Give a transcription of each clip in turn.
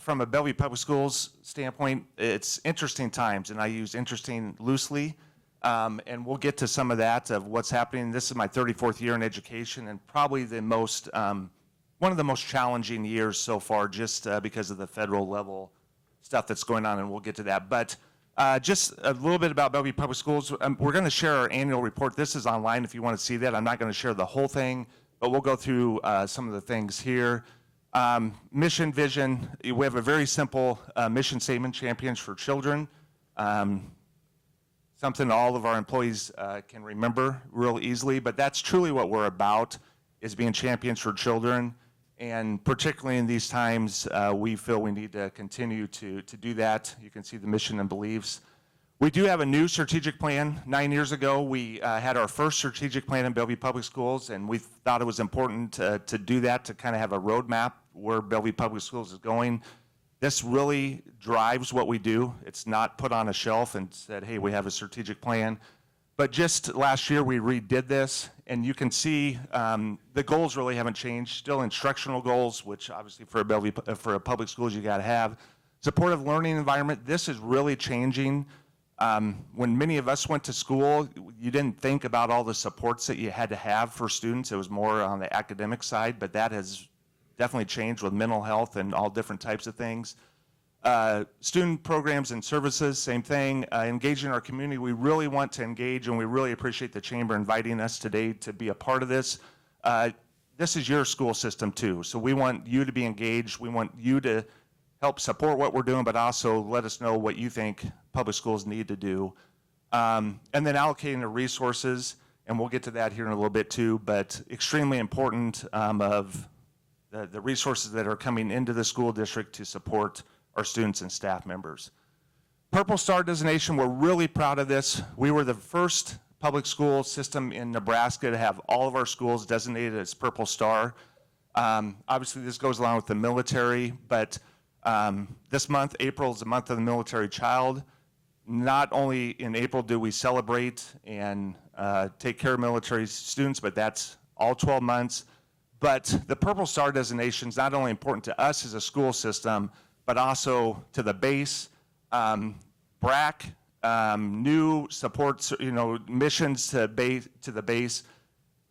from a Bellevue Public Schools standpoint, it's interesting times, and I use interesting loosely, and we'll get to some of that, of what's happening. This is my 34th year in education, and probably the most, one of the most challenging years so far, just because of the federal level stuff that's going on, and we'll get to that. But just a little bit about Bellevue Public Schools. We're going to share our annual report. This is online if you want to see that. I'm not going to share the whole thing, but we'll go through some of the things here. Mission, vision, we have a very simple mission statement, Champions for Children. Something all of our employees can remember real easily, but that's truly what we're about, is being champions for children. And particularly in these times, we feel we need to continue to do that. You can see the mission and beliefs. We do have a new strategic plan. 9 years ago, we had our first strategic plan in Bellevue Public Schools, and we thought it was important to do that, to kind of have a roadmap where Bellevue Public Schools is going. This really drives what we do. It's not put on a shelf and said, hey, we have a strategic plan. But just last year, we redid this, and you can see the goals really haven't changed. Still instructional goals, which obviously for a public schools you got to have. Supportive learning environment. This is really changing. When many of us went to school, you didn't think about all the supports that you had to have for students. It was more on the academic side, but that has definitely changed with mental health and all different types of things. Student programs and services, same thing. Engaging our community. We really want to engage, and we really appreciate the Chamber inviting us today to be a part of this. This is your school system too, so we want you to be engaged. We want you to help support what we're doing, but also let us know what you think public schools need to do. And then allocating the resources, and we'll get to that here in a little bit too, but extremely important of the resources that are coming into the school district to support our students and staff members. Purple Star designation, we're really proud of this. We were the first public school system in Nebraska to have all of our schools designated as Purple Star. Obviously this goes along with the military, but this month, April, is the month of the military child. Not only in April do we celebrate and take care of military students, but that's all 12 months. But the Purple Star designation is not only important to us as a school system, but also to the base. BRAC, new supports, missions to the base.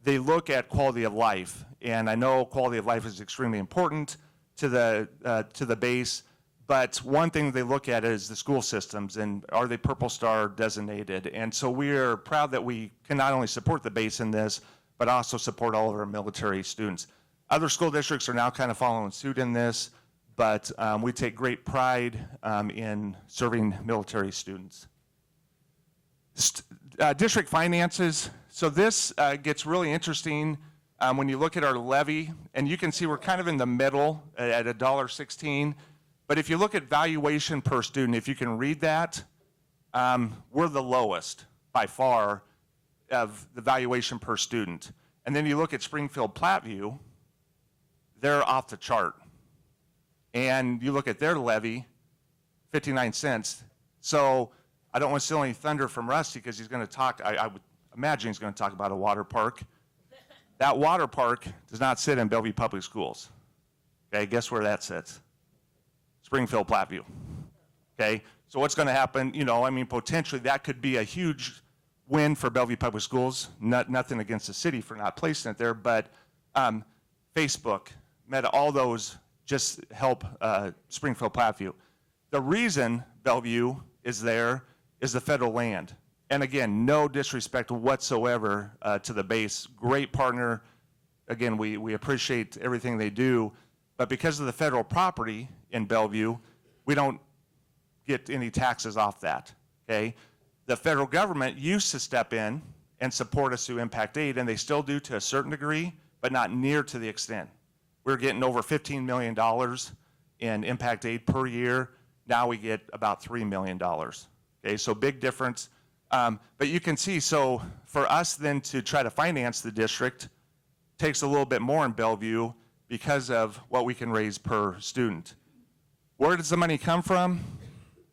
They look at quality of life, and I know quality of life is extremely important to the base, but one thing they look at is the school systems, and are they Purple Star designated? And so we are proud that we can not only support the base in this, but also support all of our military students. Other school districts are now kind of following suit in this, but we take great pride in serving military students. District finances. So this gets really interesting when you look at our levy, and you can see we're kind of in the middle at $1.16. But if you look at valuation per student, if you can read that, we're the lowest by far of the valuation per student. And then you look at Springfield Platteview, they're off the chart. And you look at their levy, 59 cents. So I don't want to steal any thunder from Rusty, because he's going to talk, I would imagine he's going to talk about a water park. That water park does not sit in Bellevue Public Schools. Okay, guess where that sits? Springfield Platteview. Okay, so what's going to happen? Potentially that could be a huge win for Bellevue Public Schools. Nothing against the city for not placing it there, but Facebook, Meta, all those just help Springfield Platteview. The reason Bellevue is there is the federal land. And again, no disrespect whatsoever to the base. Great partner. Again, we appreciate everything they do, but because of the federal property in Bellevue, we don't get any taxes off that, okay? The federal government used to step in and support us through impact aid, and they still do to a certain degree, but not near to the extent. We're getting over $15 million in impact aid per year. Now we get about $3 million, okay? So big difference. But you can see, so for us then to try to finance the district takes a little bit more in Bellevue because of what we can raise per student. Where does the money come from?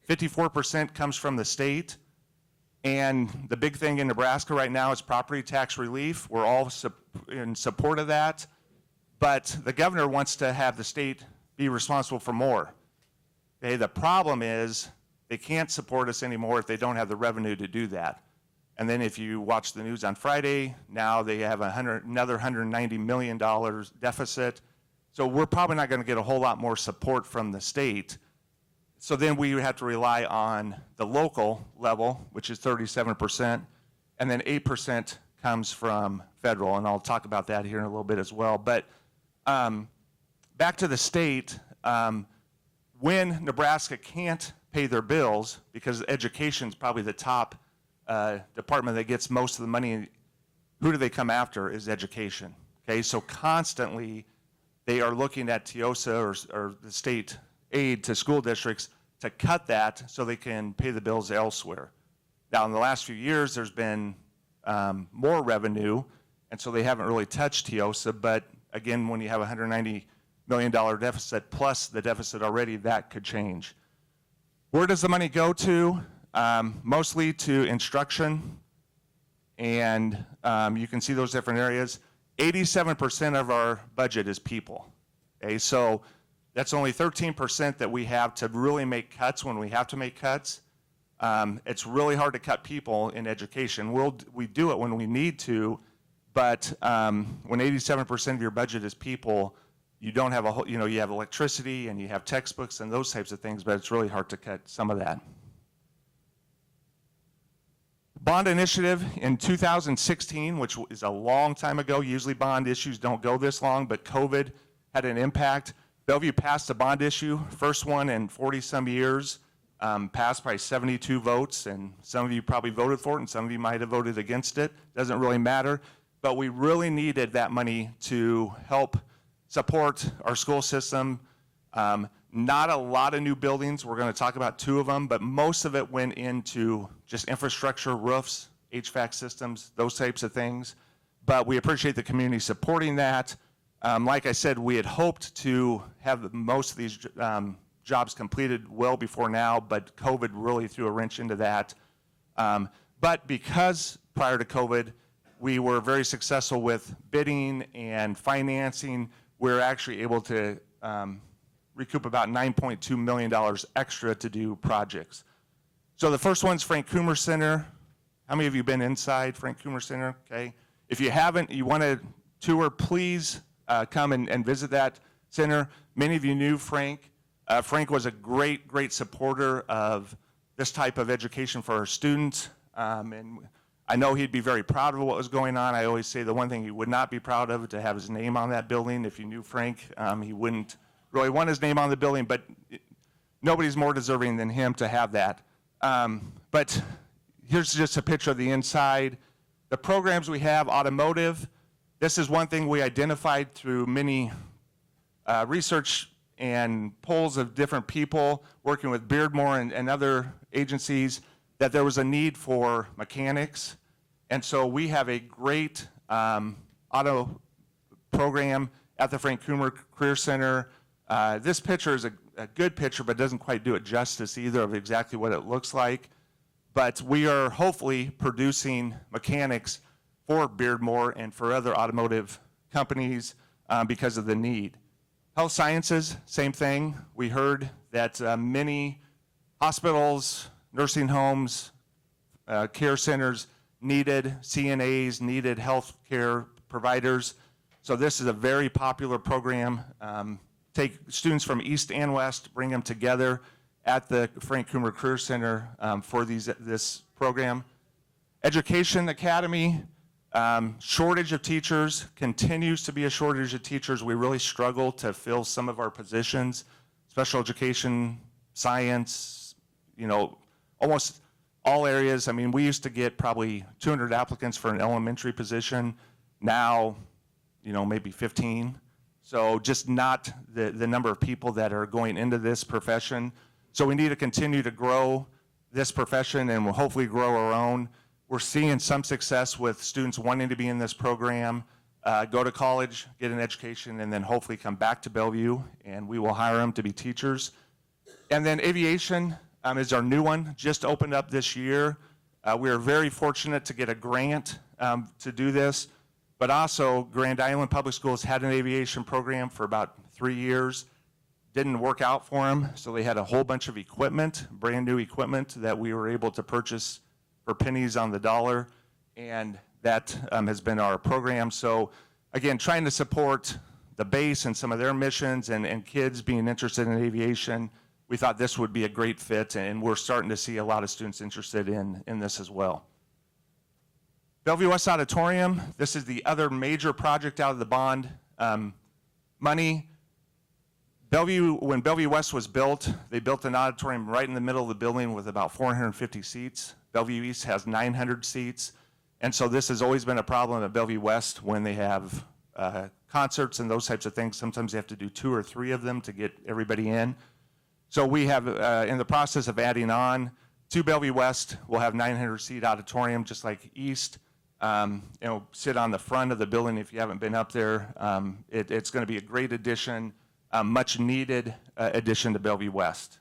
54% comes from the state. And the big thing in Nebraska right now is property tax relief. We're all in support of that. But the governor wants to have the state be responsible for more. Okay, the problem is they can't support us anymore if they don't have the revenue to do that. And then if you watch the news on Friday, now they have another $190 million deficit. So we're probably not going to get a whole lot more support from the state. So then we have to rely on the local level, which is 37%, and then 8% comes from federal, and I'll talk about that here in a little bit as well. But back to the state, when Nebraska can't pay their bills, because education is probably the top department that gets most of the money, who do they come after is education. Okay, so constantly they are looking at TIOSA or the state aid to school districts to cut that so they can pay the bills elsewhere. Now, in the last few years, there's been more revenue, and so they haven't really touched TIOSA, but again, when you have a $190 million deficit plus the deficit already, that could change. Where does the money go to? Mostly to instruction, and you can see those different areas. 87% of our budget is people. Okay, so that's only 13% that we have to really make cuts when we have to make cuts. It's really hard to cut people in education. We do it when we need to, but when 87% of your budget is people, you don't have a whole, you have electricity and you have textbooks and those types of things, but it's really hard to cut some of that. Bond initiative in 2016, which is a long time ago. Usually bond issues don't go this long, but COVID had an impact. Bellevue passed a bond issue, first one in 40 some years, passed by 72 votes, and some of you probably voted for it and some of you might have voted against it. Doesn't really matter, but we really needed that money to help support our school system. Not a lot of new buildings. We're going to talk about 2 of them, but most of it went into just infrastructure, roofs, HVAC systems, those types of things. But we appreciate the community supporting that. Like I said, we had hoped to have most of these jobs completed well before now, but COVID really threw a wrench into that. But because prior to COVID, we were very successful with bidding and financing, we're actually able to recoup about $9.2 million extra to do projects. So the first one's Frank Coomer Center. How many of you been inside Frank Coomer Center? Okay. If you haven't, you want to tour, please come and visit that center. Many of you knew Frank. Frank was a great supporter of this type of education for our students. And I know he'd be very proud of what was going on. I always say the one thing he would not be proud of, to have his name on that building. If you knew Frank, he wouldn't really want his name on the building, but nobody's more deserving than him to have that. But here's just a picture of the inside. The programs we have, automotive, this is one thing we identified through many research and polls of different people working with Beardmore and other agencies, that there was a need for mechanics. And so we have a great auto program at the Frank Coomer Career Center. This picture is a good picture, but doesn't quite do it justice either of exactly what it looks like. But we are hopefully producing mechanics for Beardmore and for other automotive companies because of the need. Health sciences, same thing. We heard that many hospitals, nursing homes, care centers needed CNAs, needed health care providers. So this is a very popular program. Take students from East and West, bring them together at the Frank Coomer Career Center for this program. Education Academy, shortage of teachers, continues to be a shortage of teachers. We really struggle to fill some of our positions, special education, science, almost all areas. I mean, we used to get probably 200 applicants for an elementary position. Now, maybe 15. So just not the number of people that are going into this profession. So we need to continue to grow this profession and we'll hopefully grow our own. We're seeing some success with students wanting to be in this program, go to college, get an education, and then hopefully come back to Bellevue, and we will hire them to be teachers. And then aviation is our new one, just opened up this year. We are very fortunate to get a grant to do this. But also, Grand Island Public Schools had an aviation program for about 3 years. didn't work out for them, so they had a whole bunch of equipment, brand new equipment that we were able to purchase for pennies on the dollar, and that has been our program. So again, trying to support the base and some of their missions and kids being interested in aviation, we thought this would be a great fit, and we're starting to see a lot of students interested in this as well. Bellevue West Auditorium, this is the other major project out of the bond money. When Bellevue West was built, they built an auditorium right in the middle of the building with about 450 seats. Bellevue East has 900 seats. And so this has always been a problem at Bellevue West when they have concerts and those types of things. Sometimes they have to do 2 or 3 of them to get everybody in. So we have, in the process of adding on to Bellevue West, we'll have 900-seat auditorium just like East. It'll sit on the front of the building if you haven't been up there. It's going to be a great addition, much needed addition to Bellevue West.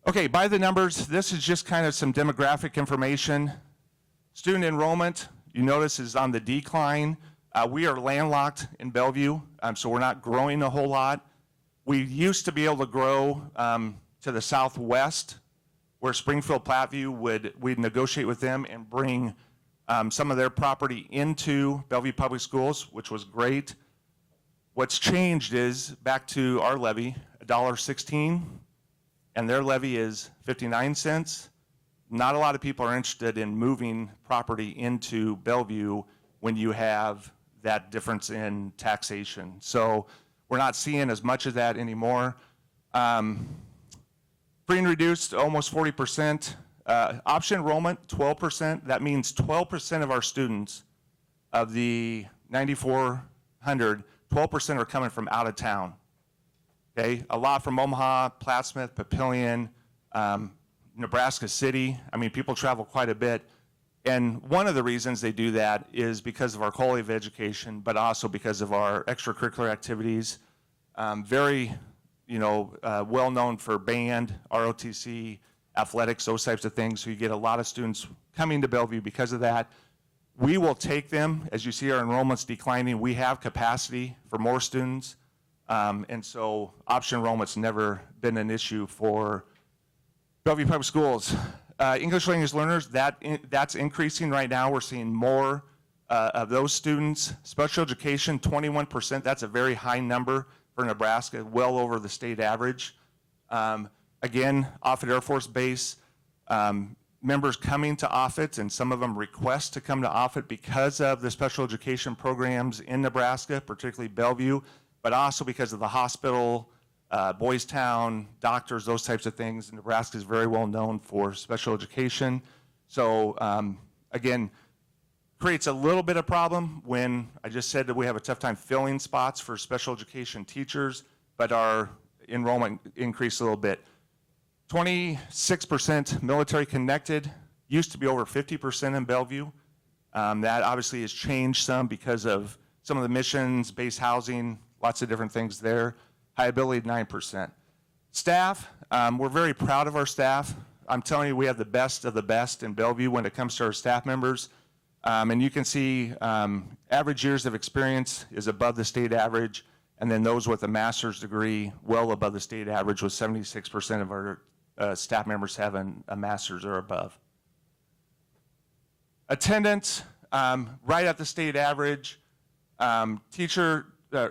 Okay, by the numbers, this is just kind of some demographic information. Student enrollment, you notice, is on the decline. We are landlocked in Bellevue, so we're not growing a whole lot. We used to be able to grow to the southwest, where Springfield Platteview we'd negotiate with them and bring some of their property into Bellevue Public Schools, which was great. What's changed is back to our levy, $1.16, and their levy is 59 cents. Not a lot of people are interested in moving property into Bellevue when you have that difference in taxation. So we're not seeing as much of that anymore. Free and reduced, almost 40%. Option enrollment, 12%. That means 12% of our students, of the 9,400, 12% are coming from out of town. Okay, a lot from Omaha, Plattsmouth, Papillion, Nebraska City. I mean, people travel quite a bit. And one of the reasons they do that is because of our quality of education, but also because of our extracurricular activities. Very, well known for band, ROTC, athletics, those types of things. So you get a lot of students coming to Bellevue because of that. We will take them. As you see our enrollment's declining, we have capacity for more students. And so option enrollment's never been an issue for Bellevue Public Schools. English language learners, that's increasing right now. We're seeing more of those students. Special education, 21%. That's a very high number for Nebraska, well over the state average. Again, Offutt Air Force Base, members coming to Offutt, and some of them request to come to Offutt because of the special education programs in Nebraska, particularly Bellevue, but also because of the hospital, Boys Town, doctors, those types of things. Nebraska is very well known for special education. So again, creates a little bit of problem when I just said that we have a tough time filling spots for special education teachers, but our enrollment increased a little bit. 26% military connected, used to be over 50% in Bellevue. That obviously has changed some because of some of the missions, base housing, lots of different things there. High ability, 9%. Staff, we're very proud of our staff. I'm telling you, we have the best of the best in Bellevue when it comes to our staff members. And you can see average years of experience is above the state average, and then those with a master's degree well above the state average, with 76% of our staff members having a master's or above. Attendance, right at the state average.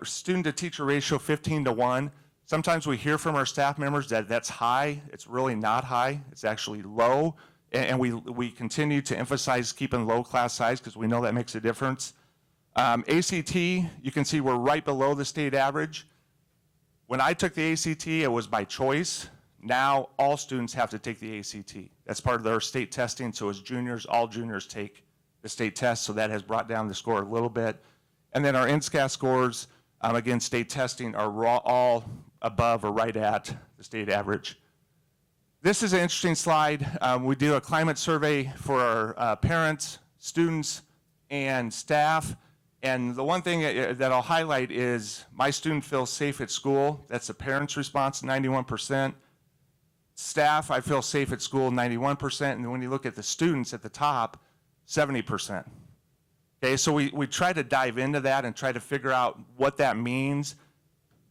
Student to teacher ratio 15-1. Sometimes we hear from our staff members that that's high. It's really not high. It's actually low. And we continue to emphasize keeping low class size because we know that makes a difference. ACT, you can see we're right below the state average. When I took the ACT, it was by choice. Now all students have to take the ACT. That's part of their state testing. So as juniors, all juniors take the state test. So that has brought down the score a little bit. And then our NSCAS scores, again, state testing, are all above or right at the state average. This is an interesting slide. We do a climate survey for our parents, students, and staff. And the one thing that I'll highlight is my student feels safe at school. That's the parents' response, 91%. Staff, I feel safe at school, 91%. And when you look at the students at the top, 70%. Okay, so we try to dive into that and try to figure out what that means.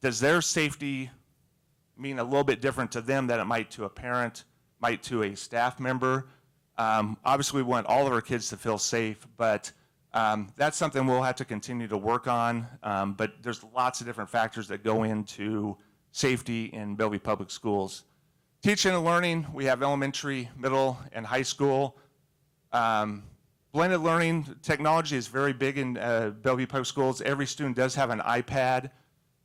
does their safety mean a little bit different to them than it might to a parent, might to a staff member? Obviously, we want all of our kids to feel safe, but that's something we'll have to continue to work on. But there's lots of different factors that go into safety in Bellevue Public Schools. Teaching and learning, we have elementary, middle, and high school. Blended learning technology is very big in Bellevue Public Schools. Every student does have an iPad.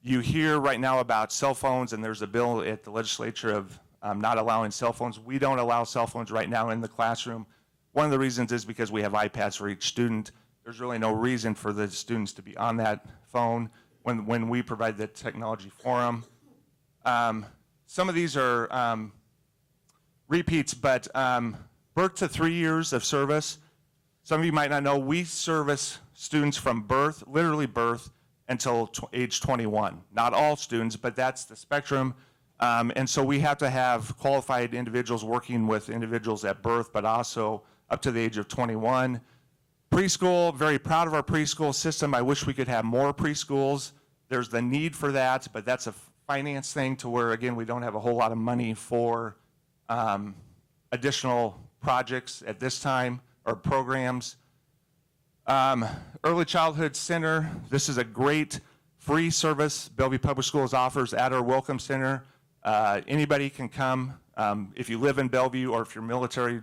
You hear right now about cell phones, and there's a bill at the legislature of not allowing cell phones. We don't allow cell phones right now in the classroom. One of the reasons is because we have iPads for each student. There's really no reason for the students to be on that phone when we provide the technology for them. Some of these are repeats, but birth to 3 years of service. Some of you might not know, we service students from birth, literally birth, until age 21. Not all students, but that's the spectrum. And so we have to have qualified individuals working with individuals at birth, but also up to the age of 21. Preschool, very proud of our preschool system. I wish we could have more preschools. There's the need for that, but that's a finance thing to where, again, we don't have a whole lot of money for additional projects at this time or programs. Early Childhood Center, this is a great free service Bellevue Public Schools offers at our Welcome Center. Anybody can come. If you live in Bellevue or if you're military,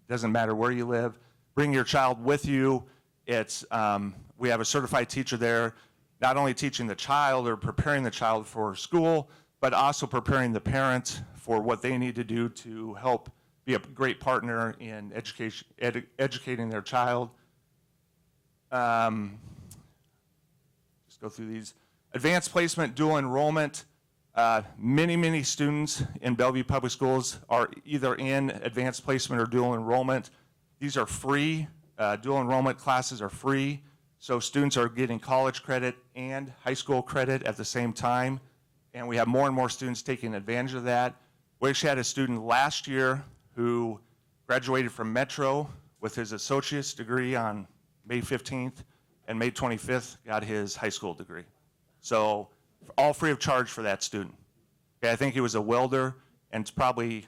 doesn't matter where you live, bring your child with you. We have a certified teacher there, not only teaching the child or preparing the child for school, but also preparing the parents for what they need to do to help be a great partner in educating their child. Just go through these. Advanced placement, dual enrollment. Many students in Bellevue Public Schools are either in advanced placement or dual enrollment. These are free. Dual enrollment classes are free. So students are getting college credit and high school credit at the same time. And we have more and more students taking advantage of that. We actually had a student last year who graduated from Metro with his associate's degree on May 15th, and May 25th got his high school degree. So all free of charge for that student. Okay, I think he was a welder and it's probably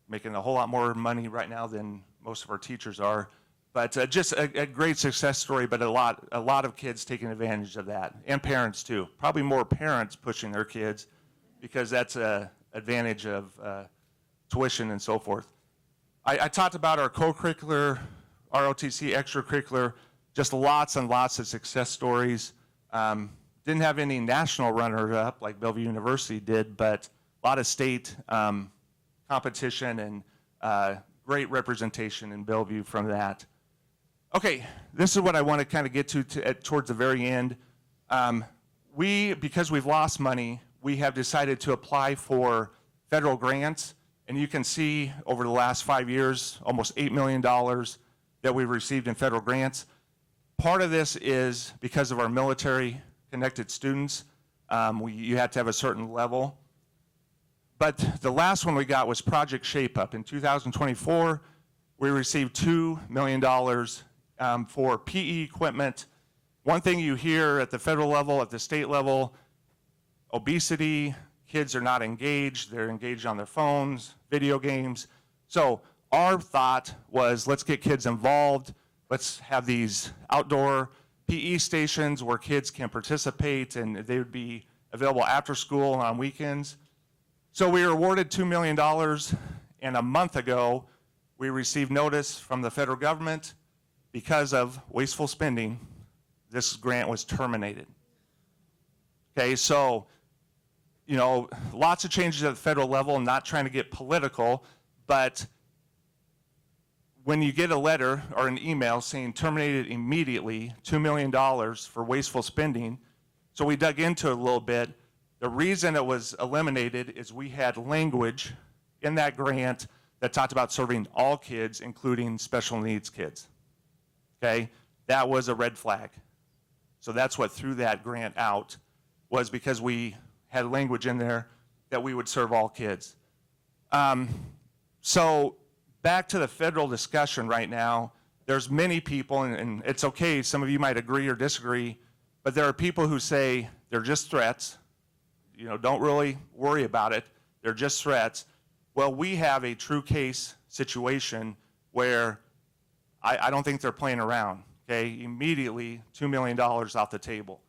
making a whole lot more money right now than most of our teachers are. But just a great success story, but a lot of kids taking advantage of that, and parents too. Probably more parents pushing their kids because that's an advantage of tuition and so forth. I talked about our co-curricular, ROTC extracurricular, just lots and lots of success stories. Didn't have any national runner-up like Bellevue University did, but a lot of state competition and great representation in Bellevue from that. Okay, this is what I want to kind of get to towards the very end. Because we've lost money, we have decided to apply for federal grants. And you can see over the last 5 years, almost $8 million that we've received in federal grants. Part of this is because of our military-connected students. You have to have a certain level. But the last one we got was Project Shape Up. In 2024, we received $2 million for PE equipment. One thing you hear at the federal level, at the state level, obesity, kids are not engaged, they're engaged on their phones, video games. So our thought was, let's get kids involved, let's have these outdoor PE stations where kids can participate and they would be available after school and on weekends. So we were awarded $2 million, and a month ago, we received notice from the federal government because of wasteful spending, this grant was terminated. Okay, so lots of changes at the federal level. I'm not trying to get political, but when you get a letter or an email saying terminated immediately, $2 million for wasteful spending, so we dug into it a little bit. The reason it was eliminated is we had language in that grant that talked about serving all kids, including special needs kids. Okay, that was a red flag. So that's what threw that grant out, was because we had language in there that we would serve all kids. So back to the federal discussion right now, there's many people, and it's okay, some of you might agree or disagree, but there are people who say they're just threats, don't really worry about it. They're just threats. Well, we have a true case situation where I don't think they're playing around, okay? Immediately, $2 million off the table.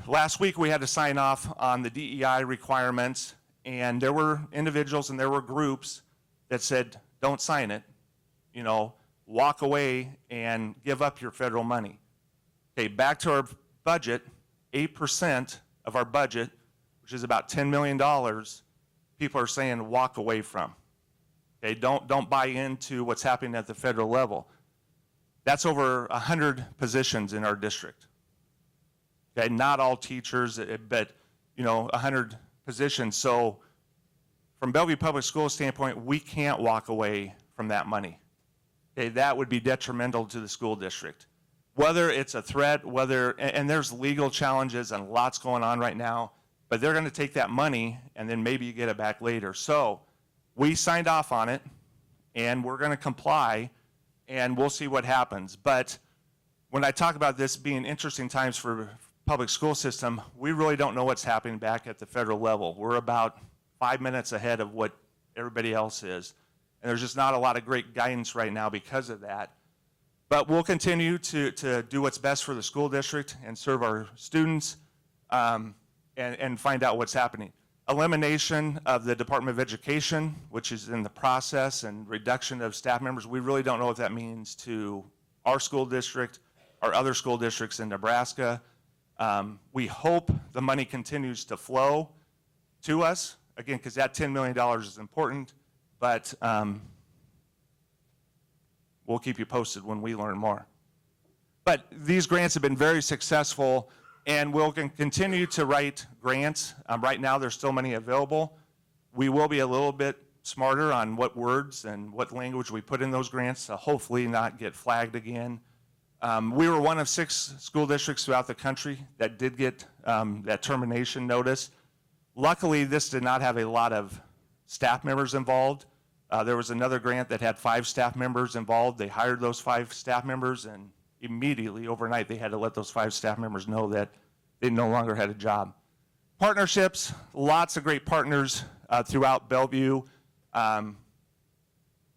Last week, we had to sign off on the DEI requirements, and there were individuals and there were groups that said, don't sign it, walk away and give up your federal money. Okay, back to our budget, 8% of our budget, which is about $10 million, people are saying walk away from. Okay, don't buy into what's happening at the federal level. That's over 100 positions in our district. Okay, not all teachers, but 100 positions. So from Bellevue Public Schools standpoint, we can't walk away from that money. Okay, that would be detrimental to the school district. Whether it's a threat, and there's legal challenges and lots going on right now, but they're going to take that money and then maybe you get it back later. So we signed off on it and we're going to comply and we'll see what happens. But when I talk about this being interesting times for public school system, we really don't know what's happening back at the federal level. We're about 5 minutes ahead of what everybody else is. And there's just not a lot of great guidance right now because of that. But we'll continue to do what's best for the school district and serve our students and find out what's happening. Elimination of the Department of Education, which is in the process, and reduction of staff members, we really don't know what that means to our school district, or other school districts in Nebraska. We hope the money continues to flow to us, again, because that $10 million is important, but we'll keep you posted when we learn more. But these grants have been very successful, and we'll continue to write grants. Right now, there's still money available. We will be a little bit smarter on what words and what language we put in those grants to hopefully not get flagged again. We were one of 6 school districts throughout the country that did get that termination notice. Luckily, this did not have a lot of staff members involved. There was another grant that had 5 staff members involved. They hired those 5 staff members, and immediately, overnight, they had to let those 5 staff members know that they no longer had a job. Partnerships, lots of great partners throughout Bellevue. Diane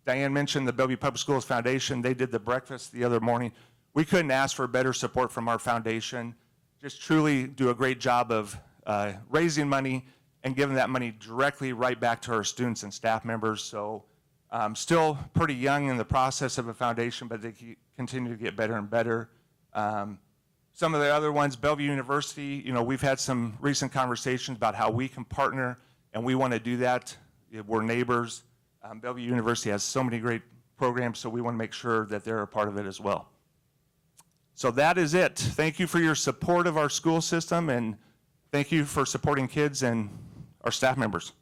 mentioned the Bellevue Public Schools Foundation. They did the breakfast the other morning. We couldn't ask for better support from our foundation. Just truly do a great job of raising money and giving that money directly right back to our students and staff members. So still pretty young in the process of a foundation, but they continue to get better and better. Some of the other ones, Bellevue University, we've had some recent conversations about how we can partner, and we want to do that. We're neighbors. Bellevue University has so many great programs, so we want to make sure that they're a part of it as well. So that is it. Thank you for your support of our school system, and thank you for supporting kids and our staff members.